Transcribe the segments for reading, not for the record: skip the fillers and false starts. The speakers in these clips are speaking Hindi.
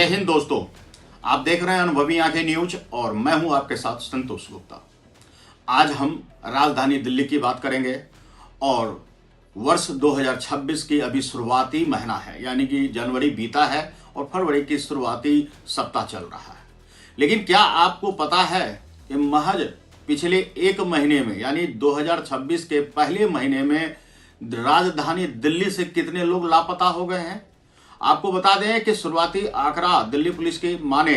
जय हिंद दोस्तों, आप देख रहे हैं अनुभवी आंखें न्यूज और मैं हूं आपके साथ संतोष गुप्ता। आज हम राजधानी दिल्ली की बात करेंगे और वर्ष 2026 की अभी शुरुआती महीना है, यानी कि जनवरी बीता है और फरवरी की शुरुआती सप्ताह चल रहा है। लेकिन क्या आपको पता है कि महज पिछले एक महीने में यानी 2026 के पहले महीने में राजधानी दिल्ली से कितने लोग लापता हो गए हैं? आपको बता दें कि शुरुआती आंकड़ा दिल्ली पुलिस की माने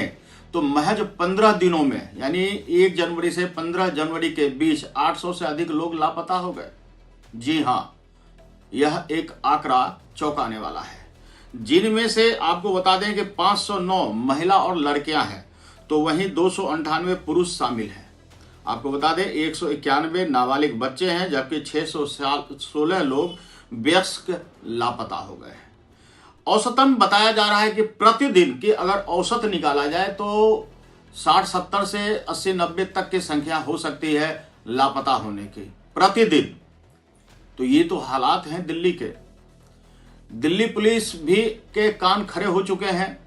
तो महज 15 दिनों में यानी 1 जनवरी से 15 जनवरी के बीच 800 से अधिक लोग लापता हो गए। जी हां, यह एक आंकड़ा चौंकाने वाला है, जिनमें से आपको बता दें कि 509 महिला और लड़कियां हैं, तो वहीं 298 पुरुष शामिल हैं। आपको बता दें 191 नाबालिग बच्चे हैं, जबकि 616 लोग वयस्क लापता हो गए हैं। औसतन बताया जा रहा है कि प्रतिदिन की अगर औसत निकाला जाए तो 60-70 से 80-90 तक की संख्या हो सकती है लापता होने की प्रतिदिन। तो ये तो हालात हैं दिल्ली के। दिल्ली पुलिस भी के कान खड़े हो चुके हैं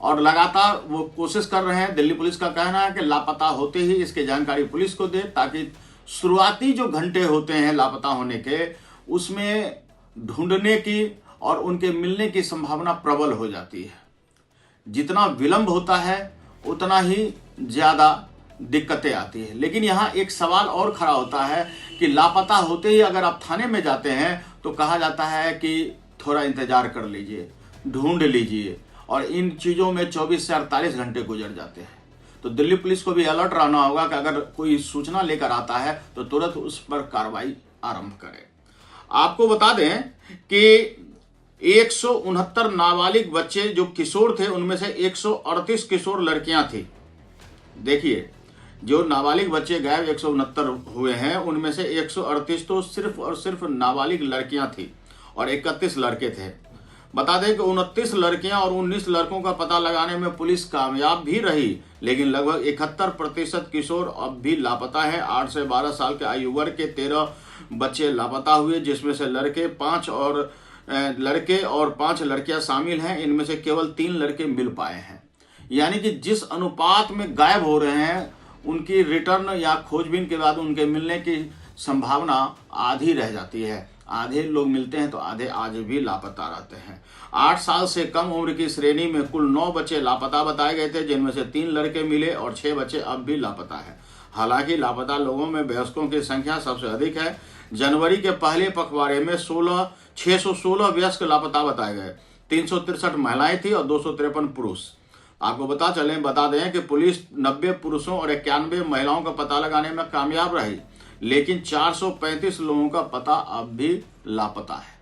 और लगातार वो कोशिश कर रहे हैं। दिल्ली पुलिस का कहना है कि लापता होते ही इसकी जानकारी पुलिस को दे, ताकि शुरुआती जो घंटे होते हैं लापता होने के, उसमें ढूंढने की और उनके मिलने की संभावना प्रबल हो जाती है। जितना विलंब होता है उतना ही ज्यादा दिक्कतें आती है। लेकिन यहाँ एक सवाल और खड़ा होता है कि लापता होते ही अगर आप थाने में जाते हैं तो कहा जाता है कि थोड़ा इंतजार कर लीजिए, ढूंढ लीजिए, और इन चीजों में 24 से 48 घंटे गुजर जाते हैं। तो दिल्ली पुलिस को भी अलर्ट रहना होगा कि अगर कोई सूचना लेकर आता है तो तुरंत उस पर कार्रवाई आरंभ करें। आपको बता दें कि 169 नाबालिग बच्चे जो किशोर थे, उनमें से 138 किशोर लड़कियां थी। देखिए, जो नाबालिग बच्चे गायब 169 हुए हैं, उनमें से 138 तो सिर्फ और सिर्फ नाबालिग लड़कियां थी और 31 लड़के थे। बता दें कि 29 लड़कियां और 19 लड़कों का पता लगाने में पुलिस कामयाब भी रही, लेकिन लगभग 71% किशोर अब भी लापता है। 8 से 12 साल के आयु वर्ग के 13 बच्चे लापता हुए, जिसमें से लड़के 5 और 5 लड़कियां शामिल हैं। इनमें से केवल 3 लड़के मिल पाए हैं। यानी कि जिस अनुपात में गायब हो रहे हैं, उनकी रिटर्न या खोजबीन के बाद उनके मिलने की संभावना आधी रह जाती है। आधे लोग मिलते हैं तो आधे आज भी लापता रहते हैं। 8 साल से कम उम्र की श्रेणी में कुल 9 बच्चे लापता बताए गए थे, जिनमें से 3 लड़के मिले और 6 बच्चे अब भी लापता है। हालांकि लापता लोगों में वयस्कों की संख्या सबसे अधिक है। जनवरी के पहले पखवाड़े में 616 वयस्क लापता बताए गए, 363 महिलाएं थी और 253 पुरुष। आपको बता दें कि पुलिस 90 पुरुषों और 91 महिलाओं का पता लगाने में कामयाब रही, लेकिन 435 लोगों का पता अब भी लापता है।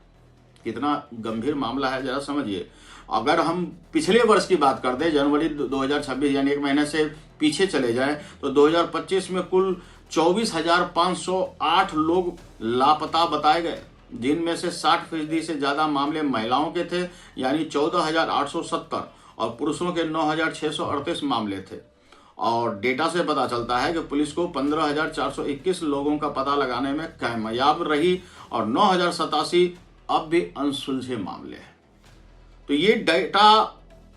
कितना गंभीर मामला है, जरा समझिए। अगर हम पिछले वर्ष की बात कर दें, जनवरी 2026 यानी एक महीने से पीछे चले जाएं, तो 2025 में कुल 24,508 लोग लापता बताए गए, जिनमें से 60% से ज्यादा मामले महिलाओं के थे, यानी 14,870, और पुरुषों के 9,638 मामले थे। और डेटा से पता चलता है कि पुलिस को 15,421 लोगों का पता लगाने में कामयाब रही और 9,087 अब भी अनसुलझे मामले हैं। तो ये डेटा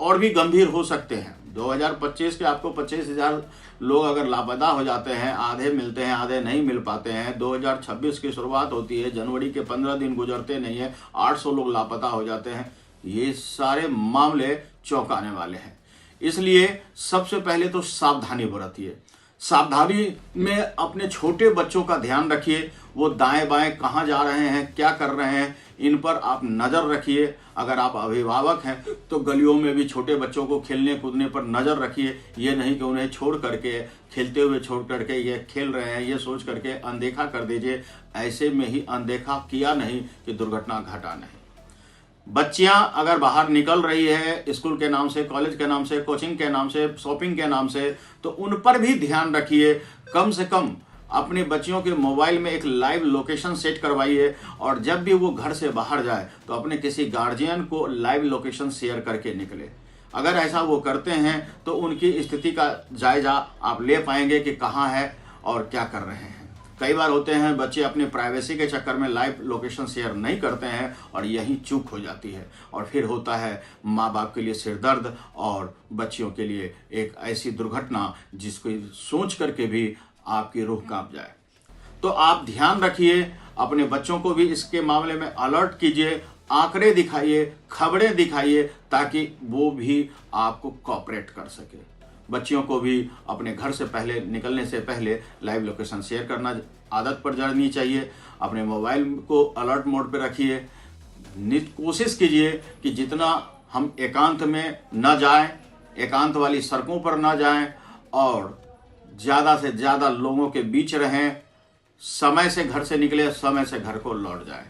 और भी गंभीर हो सकते हैं। 2025 के आपको 25,000 लोग अगर लापता हो जाते हैं, आधे मिलते हैं, आधे नहीं मिल पाते हैं। 2026 की शुरुआत होती है, जनवरी के 15 दिन गुजरते नहीं है, 800 लोग लापता हो जाते हैं। ये सारे मामले चौंकाने वाले हैं। इसलिए सबसे पहले तो सावधानी बरतिए। सावधानी में अपने छोटे बच्चों का ध्यान रखिए। वो दाएं बाएं कहाँ जा रहे हैं, क्या कर रहे हैं, इन पर आप नज़र रखिए। अगर आप अभिभावक हैं तो गलियों में भी छोटे बच्चों को खेलने कूदने पर नज़र रखिए। ये नहीं कि उन्हें छोड़ करके, खेलते हुए छोड़ करके ये खेल रहे हैं ये सोच करके अनदेखा कर दीजिए। ऐसे में ही अनदेखा किया नहीं कि दुर्घटना घटा नहीं। बच्चियां अगर बाहर निकल रही है स्कूल के नाम से, कॉलेज के नाम से, कोचिंग के नाम से, शॉपिंग के नाम से, तो उन पर भी ध्यान रखिए। कम से कम अपने बच्चियों के मोबाइल में एक लाइव लोकेशन सेट करवाइए, और जब भी वो घर से बाहर जाए तो अपने किसी गार्जियन को लाइव लोकेशन शेयर करके निकले। अगर ऐसा वो करते हैं तो उनकी स्थिति का जायजा आप ले पाएंगे कि कहाँ है और क्या कर रहे हैं। कई बार होते हैं बच्चे अपने प्राइवेसी के चक्कर में लाइव लोकेशन शेयर नहीं करते हैं और यही चूक हो जाती है, और फिर होता है माँ बाप के लिए सिरदर्द और बच्चियों के लिए एक ऐसी दुर्घटना जिसको सोच करके भी आपकी रूह कांप जाए। तो आप ध्यान रखिए, अपने बच्चों को भी इसके मामले में अलर्ट कीजिए, आंकड़े दिखाइए, खबरें दिखाइए, ताकि वो भी आपको कोऑपरेट कर सके। बच्चियों को भी अपने घर से पहले निकलने से पहले लाइव लोकेशन शेयर करना आदत पड़ जानी चाहिए। अपने मोबाइल को अलर्ट मोड पर रखिए। कोशिश कीजिए कि जितना हम एकांत में न जाएं, एकांत वाली सड़कों पर न जाएं और ज़्यादा से ज़्यादा लोगों के बीच रहें। समय से घर से निकले, समय से घर को लौट जाएं।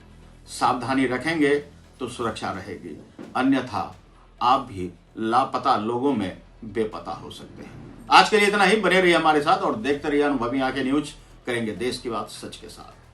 सावधानी रखेंगे तो सुरक्षा रहेगी, अन्यथा आप भी लापता लोगों में बेपता हो सकते हैं। आज के लिए इतना ही। बने रहिए हमारे साथ और देखते रहिए अनुभवी आंखें न्यूज। करेंगे देश की बात सच के साथ।